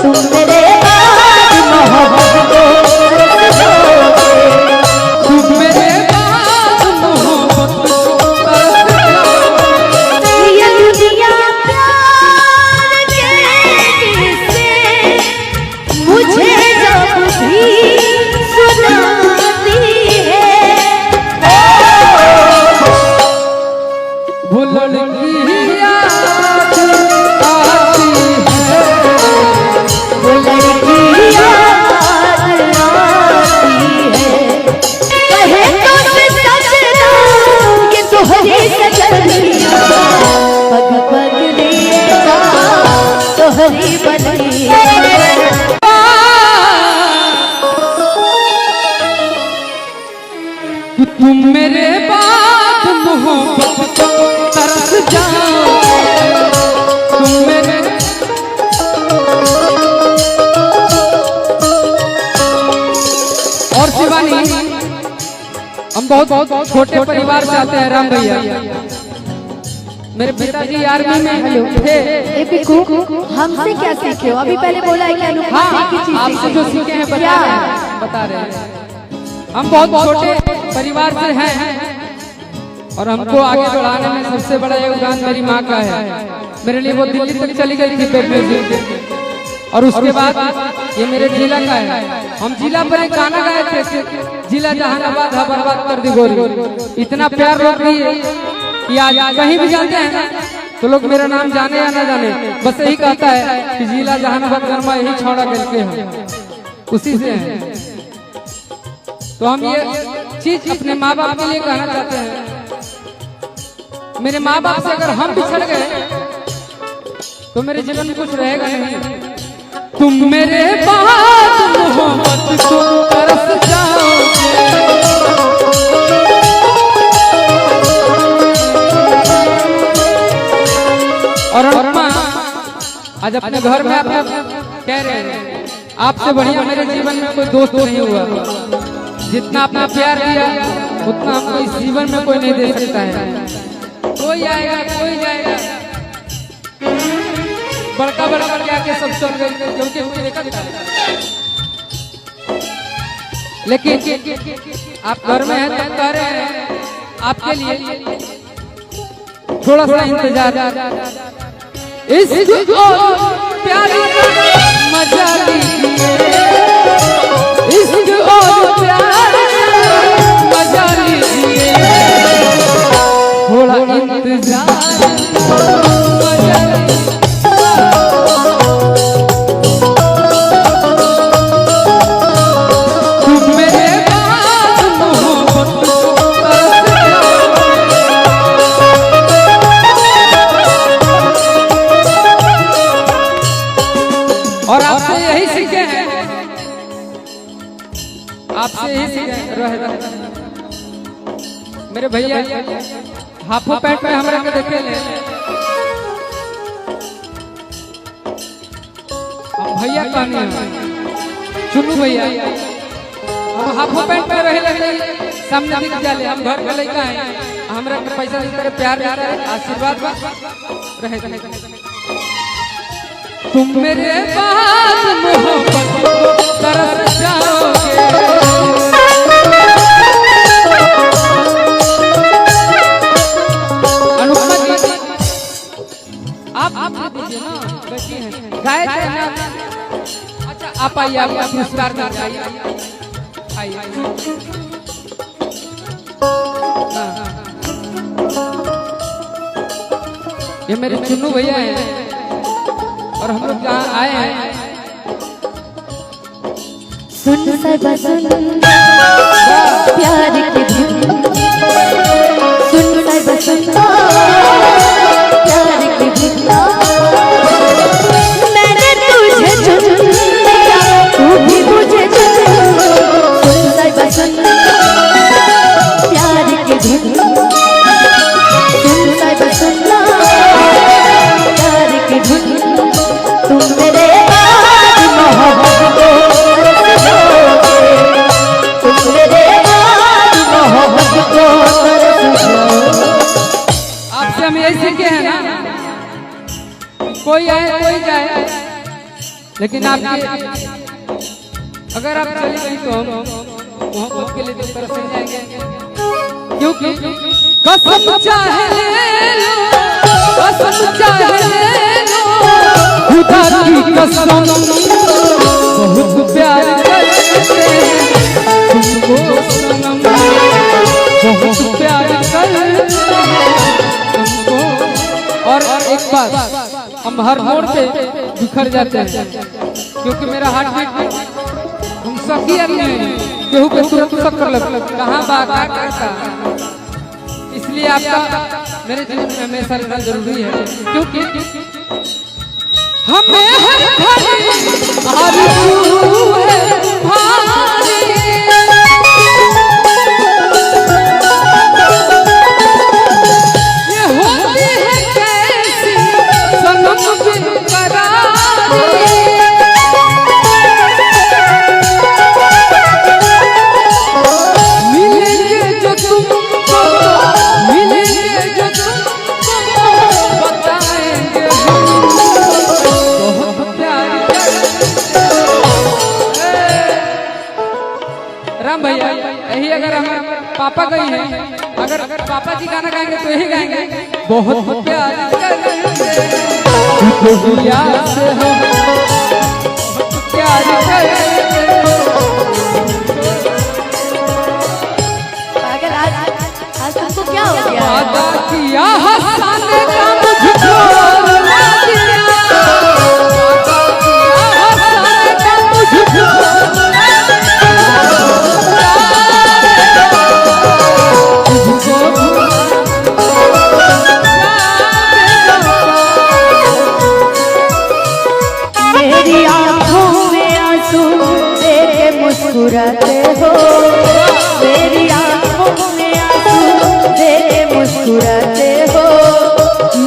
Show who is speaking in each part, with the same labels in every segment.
Speaker 1: तुम मेरे बाद मोहब्बत को तरस जाओगे,
Speaker 2: तुम मेरे बाद मोहब्बत को तरस जाओगे।
Speaker 1: ये दुनिया प्यार के किस्से मुझे जब भी सुनाती है,
Speaker 2: वो लड़की याद आती है,
Speaker 1: वो लड़की याद आती है। कहे तो सजना ये तोहरी सजनिया, पग पग दिएगा तोहरी बनिया।
Speaker 2: कि तुम मेरे बाद मोहब्बत को तरस जाओगे, तुम मेरे और शिवानी, हम बहुत छोटे परिवार से आते हैं। राम भैया मेरे पिताजी आर्मी में थे।
Speaker 1: ए पिकू, हमसे क्या सीखे हो? अभी पहले बोला है कि अनुपमा
Speaker 2: हाँ,
Speaker 1: एक ही चीज
Speaker 2: आपसे जो सीखे हैं बता रहे हैं। हम बहुत छोटे परिवार से हैं और हमको आगे बढ़ाने में सबसे बड़ा योगदान मेरी माँ का है। मेरे लिए वो दिल्ली तक चली गई थी पेट में, और उसके बाद ये मेरे जिला का है। हम जिला पर एक गाना गाए थे, जिला जहानाबाद है बर्बाद कर दी गोरी। इतना प्यार लोग दिए कि आज कहीं भी जाते हैं तो लोग मेरा नाम जाने या ना जाने, बस यही कहता है कि जिला जहानाबाद गरमा यही छौड़ा करके हैं, उसी से हैं। तो हम ये चीज अपने माँ बाप के लिए कहना चाहते हैं। मेरे माँ बाप से अगर हम बिछड़ गए तो मेरे जीवन में कुछ रहेगा नहीं। तुम मेरे बाद मोहब्बत को तरस जाओगे, और अम्मा आज अपने घर में आप कह रहे हैं आपसे बढ़िया मेरे जीवन में कोई दोस्त नहीं हुआ। जितना आपने प्यार दिया उतना हमको इस जीवन में कोई नहीं दे सकता है। कोई आएगा कोई जाएगा, बड़का बड़का जाके सब चल गए क्योंकि मुझे देखा था। लेकिन आप घर में हैं तो कह रहे हैं आपके लिए थोड़ा सा इंतजार। इश्क और प्यार मजा लीजिए, इश्क और प्यार मजा लीजिए, थोड़ा इंतजार मजा लीजिए। तुम मेरे बाद मोहब्बत को तरस जाओगे, और आपसे यही सीखे हैं, आपसे यही सीखे रहे। मेरे भैया हाफो पैंट में हमरा के देखे ले, भैया कहने चुनू भैया हम हाफो पैंट में रहे लगे सामने दिख जाले। हम घर के लड़का है, हमरा के पैसा देते रहे, प्यार देते रहे, आशीर्वाद रहे। तुम मेरे बाद मोहब्बत को तरस जाओगे, अनुपमा जी आप दीजिए ना, बैठी हैं गाय थे ना। अच्छा आप आइए, आपका पुरस्कार कर आइए। ये मेरे चुन्नू भैया हैं और हम लोग यहाँ आए हैं।
Speaker 1: सुन सब सुन प्यार की धुन, सुन सब सुन प्यार की धुन। मैंने तुझे चुन लिया, तू भी मुझे चुन। सुन सब सुन प्यार की धुन, सुन सब सुन प्यार की धुन। तुम मेरे बाद मोहब्बत को तरस जाओगे, तुम मेरे बाद मोहब्बत को तरस
Speaker 2: लेकिन आपके अगर आप चली गई तो हम वहाँ उसके लिए दिल तरफ से जाएंगे, क्योंकि कसम चाहे ले लो, कसम चाहे ले लो, खुदा की कसम बहुत प्यार करते हैं तुमको सनम, बहुत प्यार करते हैं तुमको। और एक बात, हम हर मोड़ पे बिखर जाते हैं, क्योंकि मेरा हार्ट बीट हम सकी केहू के तुरंत शक्कर लग कहाँ बात करता, इसलिए आपका मेरे जीवन में हमेशा रहना जरूरी है, क्योंकि हमें हर घड़ी आरज़ू है तुम्हारी, ये होती है कैसी सनम बिन करारी, मिलेंगे जो तुमको, मिलेंगे जो तुमको, बताएंगे हम बहुत प्यार करते हैं। राम भैया यही अगर हम पापा गई हैं, अगर पापा जी गाना गाएंगे तो यही गाएंगे, बहुत प्यार करते हैं से हम प्यार करते हैं।
Speaker 1: पागल आज तुमको क्या हो गया?
Speaker 2: वादा किया हंसाने का मुझको रुला दिया, वादा किया हंसाने का मुझको रुला
Speaker 1: मेरी आँखों में आंसू देके मुस्कुराते हो, मेरी आँखों में आंसू देके मुस्कुराते हो,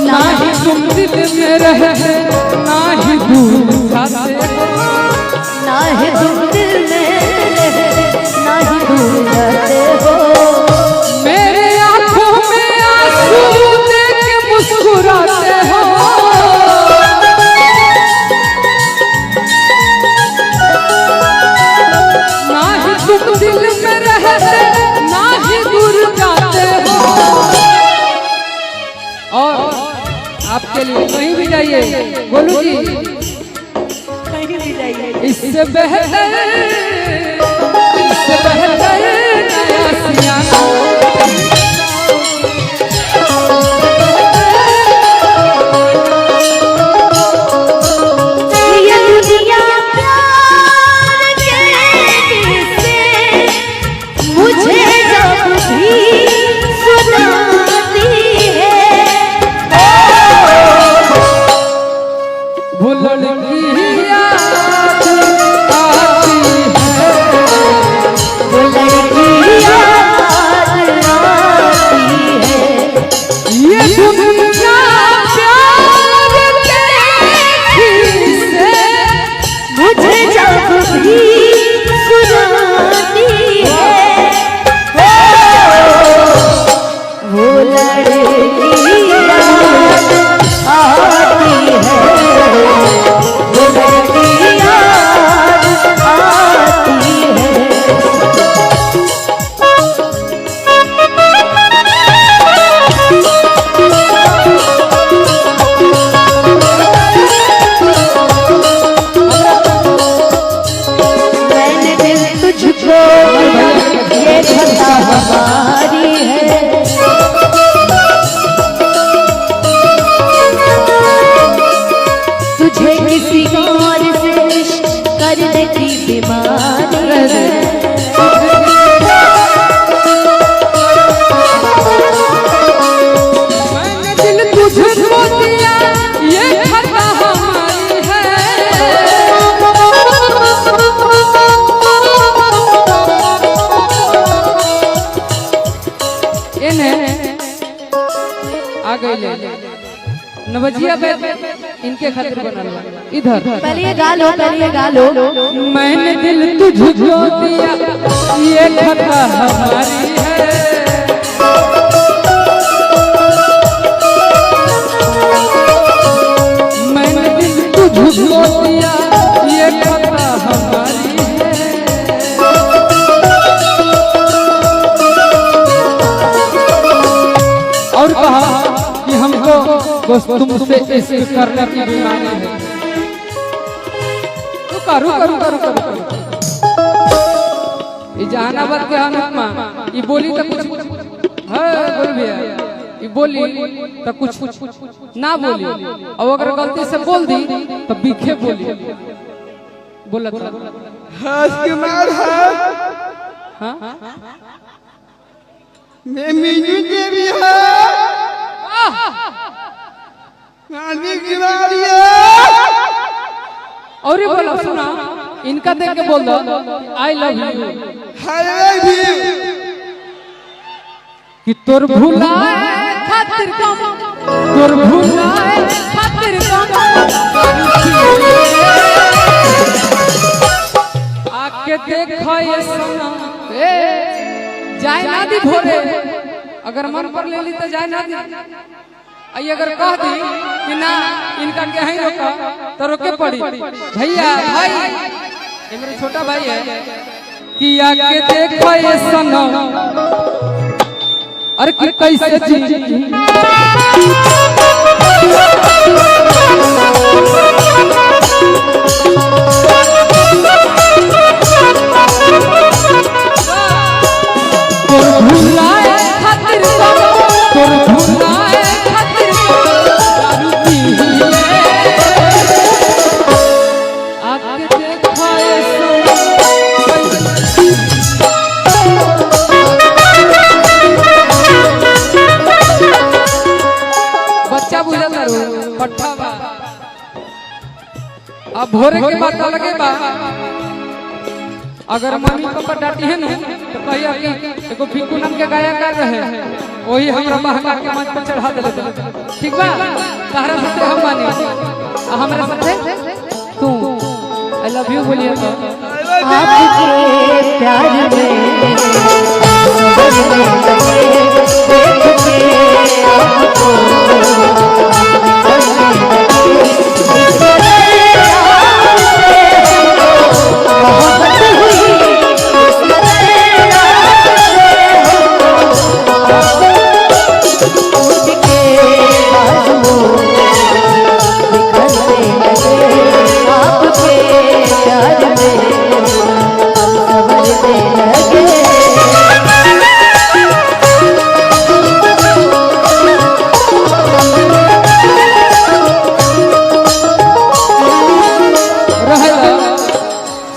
Speaker 2: ना ही तुम दिल में रहे ना ही दूर जाते हो,
Speaker 1: ना ही तुम दिल में रहे ना ही दूर जाते हो,
Speaker 2: मेरे आँखों में आंसू देके मुस्कुराते हो, ना ही तुम दिल में रहते ना ही दूर जाते हो। और आपके लिए कहीं भी जाइए बोलू जी,
Speaker 1: कहीं भी जाइए
Speaker 2: इससे बेहतर नया सियाना,
Speaker 1: ये दुनिया प्यार के से मुझे जब भी सुनाती है,
Speaker 2: वो लड़की याद आती है,
Speaker 1: वो लड़की याद आती है,
Speaker 2: ये दुनिया प्यार के से
Speaker 1: मुझे जब भी सुनाती है, वो लड़की याद आती है, वो लड़की याद आती है। मैंने दिल तुझको दिया, ये खता हमारी है, तुझे किसी और से इश्क करने की बीमारी है,
Speaker 2: मैंने दिल तुझको दिया ये खता हमारी है, इन्हें आ गई ले नवजिया बैठ इनके खातिर बनल इधर
Speaker 1: पहले ये गा लो, पहले ये गा लो।
Speaker 2: मैंने दिल तुझको दिया ये खता हमारी है, मैंने दिल तुझको दिया करू करू करू करू ये जहानाबाद के अनुपमा ये बोली तो कुछ हाँ बोल भैया ये बोली तो कुछ ना बोली और अगर गलती से बोल दी तो बीखे बोली बोला था
Speaker 3: राजकुमार है
Speaker 2: हाँ
Speaker 3: मैं मीनू देवी है राजकुमार
Speaker 2: और ये बोला सुना इनका देख के बोल दो आई लव यू कि तोर भुलाए खातिर गम तोर भुलाए खातिर गम आके देखो ये सोना ए जाए ना दी भोरे अगर मन पर ले ली तो जाए ना दी आई अगर कह दी कि ना इनका क्या है रोका तो रोके पड़ी भैया भाई ये मेरा छोटा भाई है कि आके देखो ये सोना अरे कि कैसे जी तोर भुलाए खातिर तोर भुलाए खातिर दारू पी आके देखो ये सोना बच्चा बुझा तारू पट्ठा बा अब भोरे के बात अलगे बा अगर मम्मी पापा डांटी है ना तो कहिया कि एगो भिक्कू नाम के गायकार रहे वही हमरा महंगा के मंच पर चढ़ा देले ठीक बा तहरा साथे हम बानी आ हमरा साथे तू आई लव यू बोलिए तो
Speaker 1: आपके प्यार में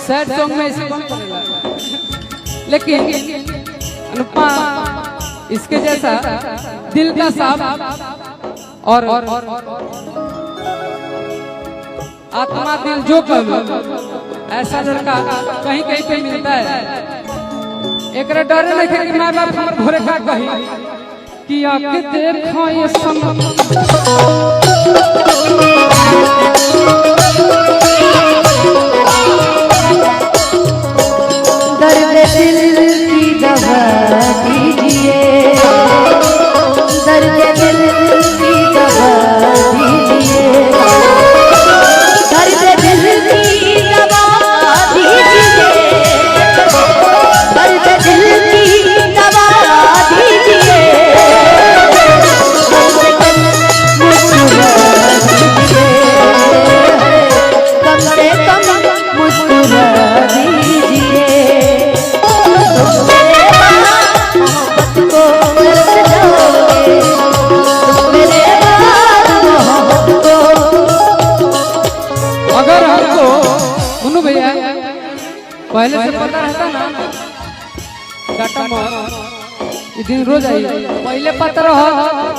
Speaker 2: सैड सॉन्ग में इसे कौन करेगा लेकिन अनुपमा इसके जैसा दिल का साफ और आत्मा दिल जो कहो ऐसा लड़का कहीं कहीं पे मिलता है एक डर नहीं कि माँ बाप हमर भोरे का कही कि आके देखो ये सनम
Speaker 1: दर्द दिल की दवा दीजिए दर्द दिल की दवा दीजिए दर्द दिल की दवा दीजिए दर्द दिल की दवा दीजिए कम से कम मुस्कुरा दीजिए
Speaker 2: अगर हमको मुन्नू भैया पहले से पता रहता ना डाटा मोर ये दिन रोज आई पहले पता रहा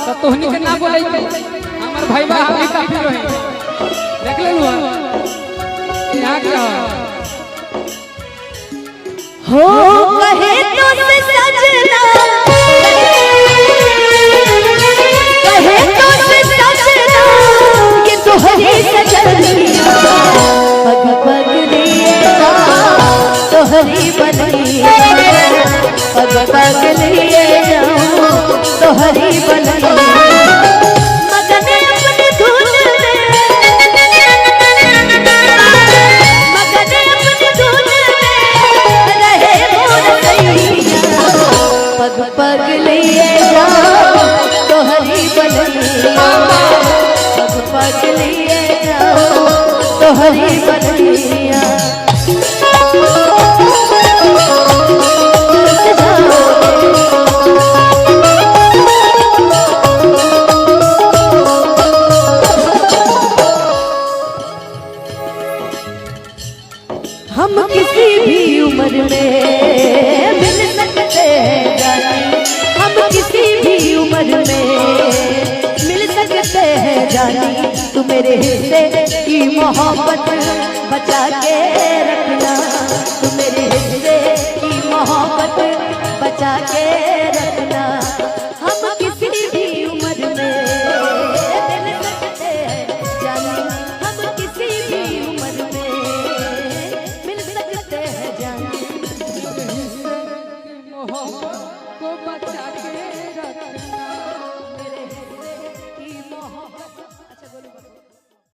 Speaker 2: तो तोहनी के ना बोले हमार भाई बा हम ही काफी रहे देख ले नु यहाँ क्या
Speaker 1: हो कहे तो से सजना कहे तो से सजना कि तोहरी सजनिया पग पग लिएगा तोहरी बनिया पग पग लिए जाऊं तोहरी बनिया मगन अपनी धुन में मगन अपनी धुन में रहे मोर सैया पग पग लिए जाऊं तोहरी बनिया पग पग लिए जाऊं तोहरी बनिया कहानियाँ। हम किसी भी उम्र में मिल सकते हैं जानी, हम किसी भी उम्र में मिल सकते हैं जानी। तू मेरे हिस्से की मोहब्बत बचा के रखना, तू मेरे हिस्से की मोहब्बत बचा के रखना।